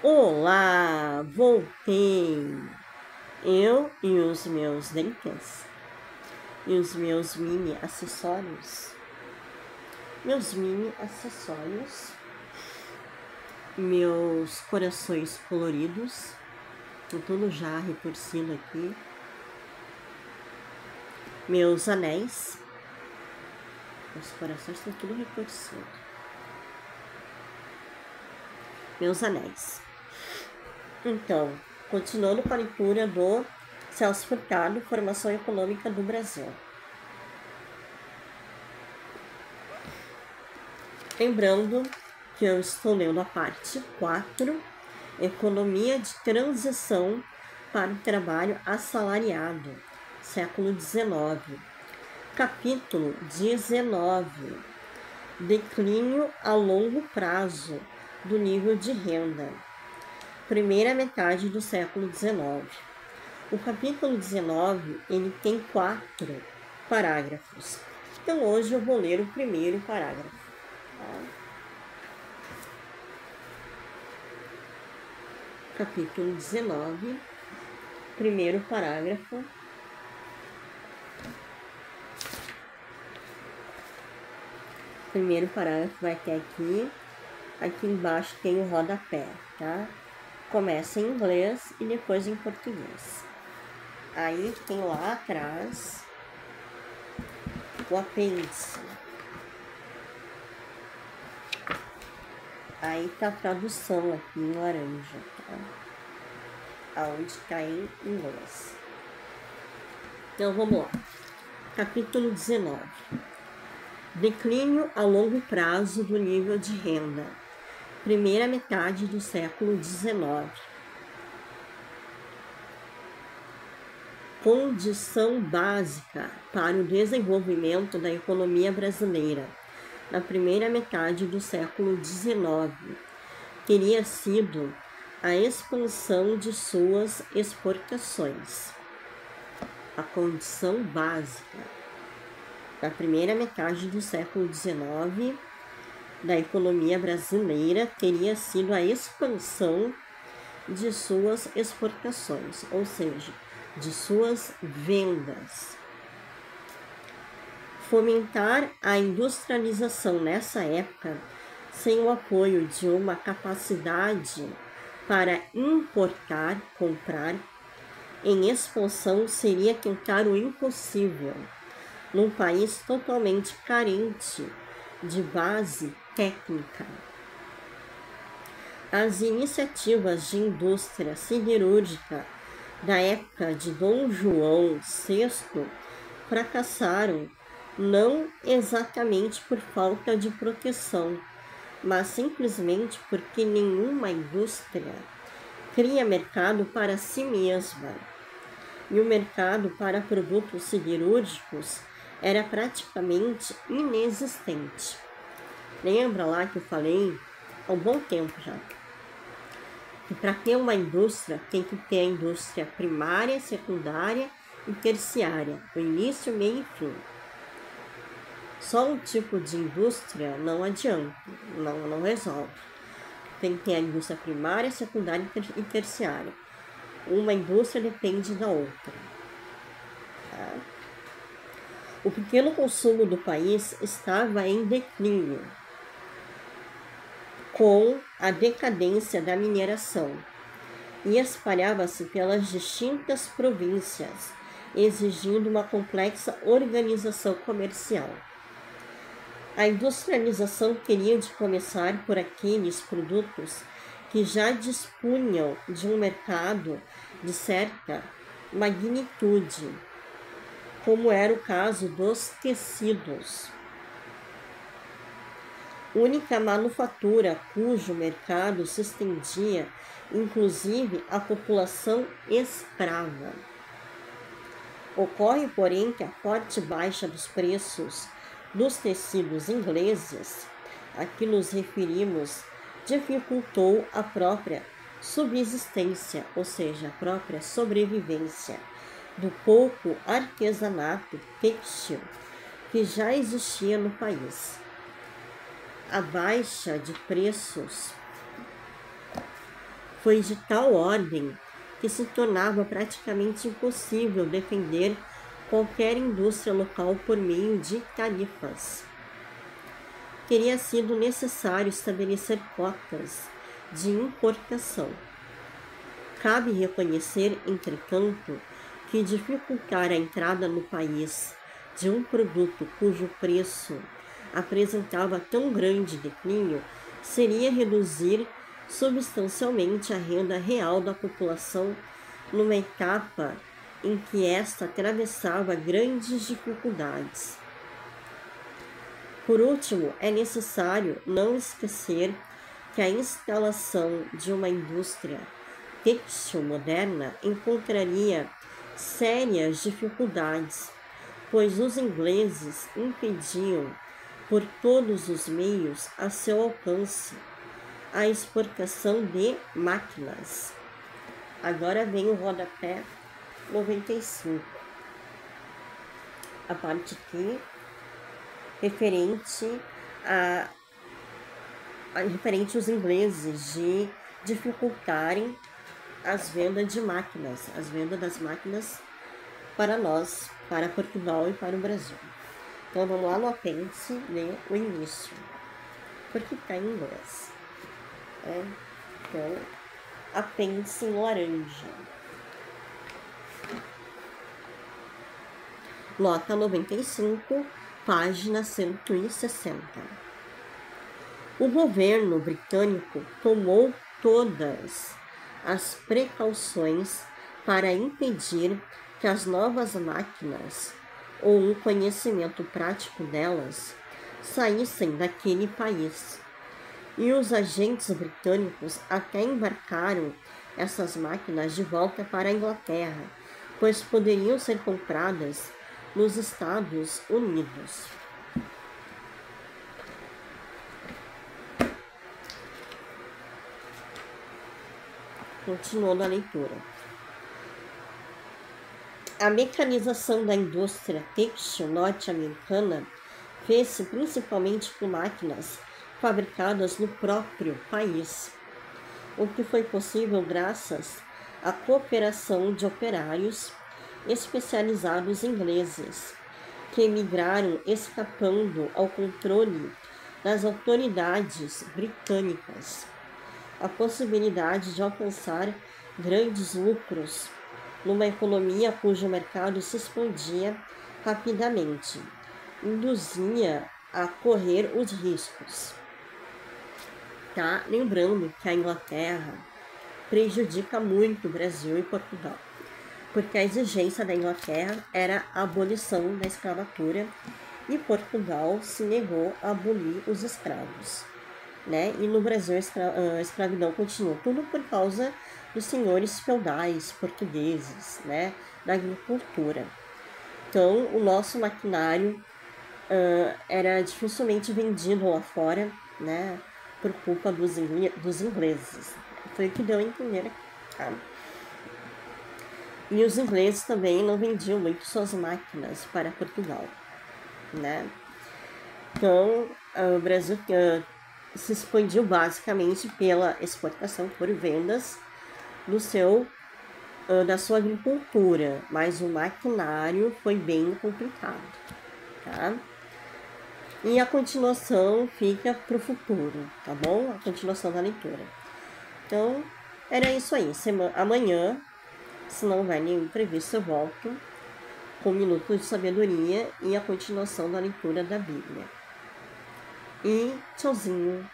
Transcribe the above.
Olá, voltei! Eu e os meus dentes e os meus mini acessórios. Meus corações coloridos, tô tudo já retorcido aqui. Meus anéis, os corações estão tudo retorcido. Meus anéis. Então, continuando com a leitura do Celso Furtado, Formação Econômica do Brasil. Lembrando que eu estou lendo a parte 4, Economia de Transição para o Trabalho Assalariado, século XIX. Capítulo 19, Declínio a longo prazo do nível de renda, primeira metade do século XIX. O capítulo 19, ele tem 4 parágrafos. Então, hoje eu vou ler o primeiro parágrafo. Capítulo 19, primeiro parágrafo. Primeiro parágrafo vai até aqui. Aqui embaixo tem o rodapé, tá? Começa em inglês e depois em português. Aí tem lá atrás o apêndice. Aí tá a tradução aqui em laranja, tá? Aonde tá em inglês. Então vamos lá. Capítulo 19. Declínio a longo prazo do nível de renda. Primeira metade do século XIX. Condição básica para o desenvolvimento da economia brasileira na primeira metade do século XIX teria sido a expansão de suas exportações. A condição básica da primeira metade do século XIX da economia brasileira teria sido a expansão de suas exportações, ou seja, de suas vendas. Fomentar a industrialização nessa época, sem o apoio de uma capacidade para importar, comprar, em expansão seria tentar o impossível, num país totalmente carente de base técnica. As iniciativas de indústria siderúrgica da época de Dom João VI fracassaram não exatamente por falta de proteção, mas simplesmente porque nenhuma indústria cria mercado para si mesma. E o mercado para produtos siderúrgicos era praticamente inexistente. Lembra lá que eu falei há um bom tempo já? Que para ter uma indústria tem que ter a indústria primária, secundária e terciária, o início, meio e fim. Só um tipo de indústria não adianta, não resolve. Tem que ter a indústria primária, secundária e terciária. Uma indústria depende da outra. Tá? O pequeno consumo do país estava em declínio com a decadência da mineração e espalhava-se pelas distintas províncias, exigindo uma complexa organização comercial. A industrialização teria de começar por aqueles produtos que já dispunham de um mercado de certa magnitude, como era o caso dos tecidos. Única manufatura cujo mercado se estendia, inclusive, à população escrava. Ocorre, porém, que a forte baixa dos preços dos tecidos ingleses, a que nos referimos, dificultou a própria subsistência, ou seja, a própria sobrevivência do pouco artesanato têxtil que já existia no país. A baixa de preços foi de tal ordem que se tornava praticamente impossível defender qualquer indústria local por meio de tarifas. Teria sido necessário estabelecer cotas de importação. Cabe reconhecer, entretanto, que dificultar a entrada no país de um produto cujo preço apresentava tão grande declínio seria reduzir substancialmente a renda real da população numa etapa em que esta atravessava grandes dificuldades. Por último, é necessário não esquecer que a instalação de uma indústria têxtil moderna encontraria sérias dificuldades, pois os ingleses impediam por todos os meios a seu alcance a exportação de máquinas. Agora vem o rodapé 95. A parte aqui referente aos ingleses de dificultarem as vendas de máquinas, as vendas das máquinas para nós, para Portugal e para o Brasil. Então vamos lá no apêndice, ler o início, porque está em inglês. Então, apêndice em laranja. Nota 95, página 160. O governo britânico tomou todas as precauções para impedir que as novas máquinas ou um conhecimento prático delas saíssem daquele país. E os agentes britânicos até embarcaram essas máquinas de volta para a Inglaterra, pois poderiam ser compradas nos Estados Unidos. Continuando a leitura. A mecanização da indústria têxtil norte-americana fez-se principalmente por máquinas fabricadas no próprio país, o que foi possível graças à cooperação de operários especializados ingleses, que emigraram escapando ao controle das autoridades britânicas. A possibilidade de alcançar grandes lucros numa economia cujo mercado se expandia rapidamente induzia a correr os riscos. Tá? Lembrando que a Inglaterra prejudica muito o Brasil e Portugal, porque a exigência da Inglaterra era a abolição da escravatura e Portugal se negou a abolir os escravos. Né? E no Brasil a escravidão continua, tudo por causa dos senhores feudais portugueses, né? Da agricultura. Então, o nosso maquinário era dificilmente vendido lá fora, né? Por culpa dos ingleses. Foi o que deu a entender aqui, tá? E os ingleses também não vendiam muito suas máquinas para Portugal, né? Então, o Brasil se expandiu basicamente pela exportação por vendas da sua agricultura, mas o maquinário foi bem complicado, tá? E a continuação fica para o futuro, tá bom? A continuação da leitura. Então, era isso aí. Amanhã, se não houver nenhum imprevisto, eu volto com minutos de sabedoria e a continuação da leitura da Bíblia. E tchauzinho!